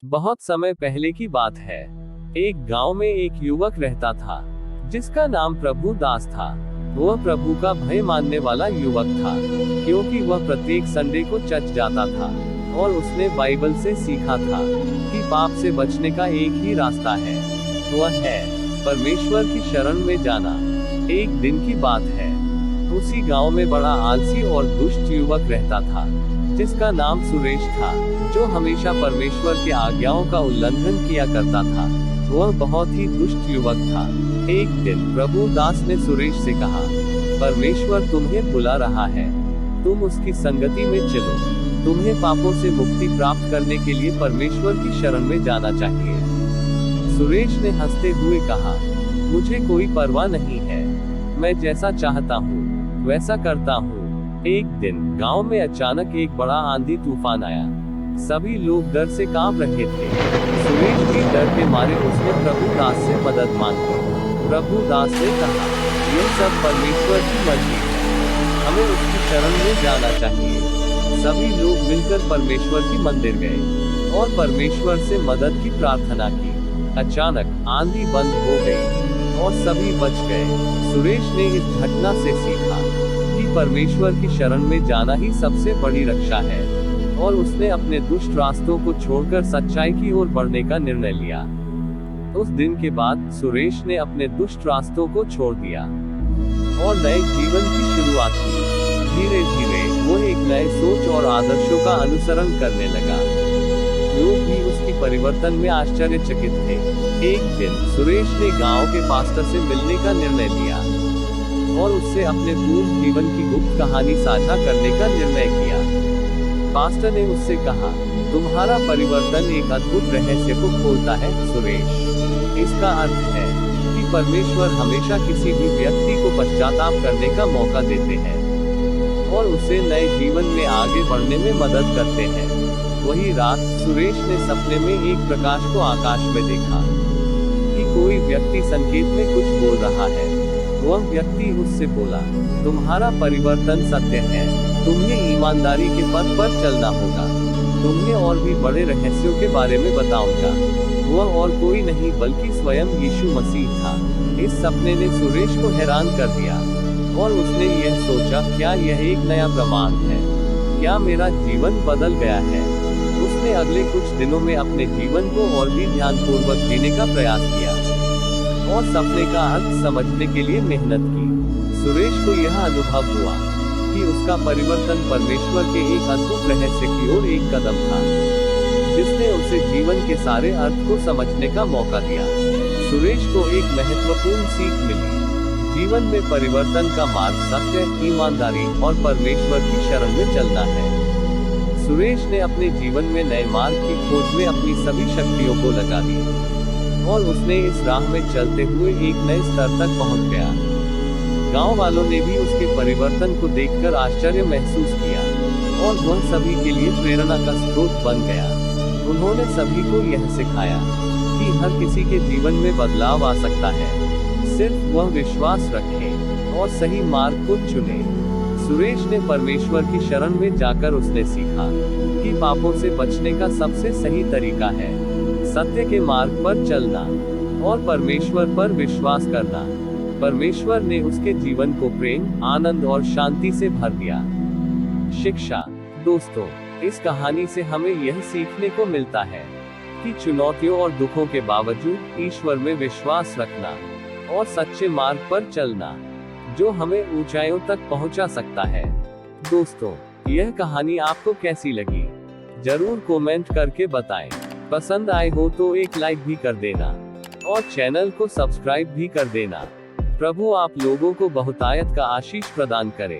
बहुत समय पहले की बात है। एक गांव में एक युवक रहता था, जिसका नाम प्रभु दास था। वह प्रभु का भय मानने वाला युवक था, क्योंकि वह प्रत्येक संडे को चर्च जाता था और उसने बाइबल से सीखा था कि पाप से बचने का एक ही रास्ता है, वह है परमेश्वर की शरण में जाना। एक दिन की बात है, उसी गांव में बड़ा आलसी और दुष्ट युवक रहता था, जिसका नाम सुरेश था, जो हमेशा परमेश्वर के आज्ञाओं का उल्लंघन किया करता था। वह बहुत ही दुष्ट युवक था। एक दिन प्रभु दास ने सुरेश से कहा, परमेश्वर तुम्हें बुला रहा है, तुम उसकी संगति में चलो। तुम्हें पापों से मुक्ति प्राप्त करने के लिए परमेश्वर की शरण में जाना चाहिए। सुरेश ने हंसते हुए कहा, मुझे कोई परवाह नहीं है, मैं जैसा चाहता हूँ वैसा करता हूँ। एक दिन गांव में अचानक एक बड़ा आंधी तूफान आया। सभी लोग डर से कांप रहे थे। सुरेश भी डर के मारे उसने प्रभु दास से मदद मांगी। प्रभु दास ने कहा, यह सब परमेश्वर की मर्जी है, हमें उसकी शरण में जाना चाहिए। सभी लोग मिलकर परमेश्वर की मंदिर गए और परमेश्वर से मदद की प्रार्थना की। अचानक आंधी बंद हो गई और सभी बच गए। सुरेश ने इस घटना से सीखा कि परमेश्वर की शरण में जाना ही सबसे बड़ी रक्षा है, और उसने अपने दुष्ट रास्तों को छोड़कर सच्चाई की ओर बढ़ने का निर्णय लिया। उस दिन के बाद सुरेश ने अपने दुष्ट रास्तों को छोड़ दिया और नए जीवन की शुरुआत की। धीरे धीरे वो एक नए सोच और आदर्शों का अनुसरण करने लगा। लोग भी उसकी परिवर्तन में आश्चर्यचकित थे। एक दिन सुरेश ने गांव के पास्टर से मिलने का निर्णय लिया और उससे अपने पूर्ण जीवन की गुप्त कहानी साझा करने का निर्णय किया। पास्टर ने उससे कहा, तुम्हारा परिवर्तन एक अद्भुत रहस्य को खोलता है सुरेश। इसका अर्थ है कि परमेश्वर हमेशा किसी भी व्यक्ति को पश्चाताप करने का मौका देते हैं और उसे नए जीवन में आगे बढ़ने में मदद करते हैं। वही रात सुरेश ने सपने में एक प्रकाश को आकाश में देखा कि कोई व्यक्ति संकेत में कुछ बोल रहा है। वह व्यक्ति उससे बोला, तुम्हारा परिवर्तन सत्य है, तुम्हें ईमानदारी के पथ पर चलना होगा। तुम्हें और भी बड़े रहस्यों के बारे में बताऊंगा। वह और कोई नहीं बल्कि स्वयं यीशु मसीह था। इस सपने ने सुरेश को हैरान कर दिया और उसने यह सोचा, क्या यह एक नया प्रमाण है? क्या मेरा जीवन बदल गया है? उसने अगले कुछ दिनों में अपने जीवन को और भी ध्यानपूर्वक जीने का प्रयास किया और सपने का अर्थ समझने के लिए मेहनत की। सुरेश को यह अनुभव हुआ कि उसका परिवर्तन परमेश्वर के एक अद्भुत रहस्य की ओर एक कदम था, जिसने उसे जीवन के सारे अर्थ को समझने का मौका दिया। सुरेश को एक महत्वपूर्ण सीख मिली। जीवन में परिवर्तन का मार्ग सत्य, ईमानदारी और परमेश्वर की शरण में चलना है। सुरेश ने अपने जीवन में नए मार्ग की खोज में अपनी सभी शक्तियों को लगा दी और उसने इस राह में चलते हुए एक नए स्तर तक पहुंच गया। गांव वालों ने भी उसके परिवर्तन को देखकर आश्चर्य महसूस किया और वह सभी के लिए प्रेरणा का स्रोत बन गया। उन्होंने सभी को यह सिखाया कि हर किसी के जीवन में बदलाव आ सकता है, सिर्फ वह विश्वास रखे और सही मार्ग को चुने। सुरेश ने परमेश्वर की शरण में जाकर उसने सीखा कि पापों से बचने का सबसे सही तरीका है सत्य के मार्ग पर चलना और परमेश्वर पर विश्वास करना। परमेश्वर ने उसके जीवन को प्रेम, आनंद और शांति से भर दिया। शिक्षा। दोस्तों, इस कहानी से हमें यह सीखने को मिलता है कि चुनौतियों और दुखों के बावजूद ईश्वर में विश्वास रखना और सच्चे मार्ग पर चलना, जो हमें ऊंचाइयों तक पहुंचा सकता है। दोस्तों, यह कहानी आपको कैसी लगी? जरूर कमेंट करके बताएं। पसंद आए हो तो एक लाइक भी कर देना और चैनल को सब्सक्राइब भी कर देना। प्रभु आप लोगों को बहुतायत का आशीष प्रदान करे।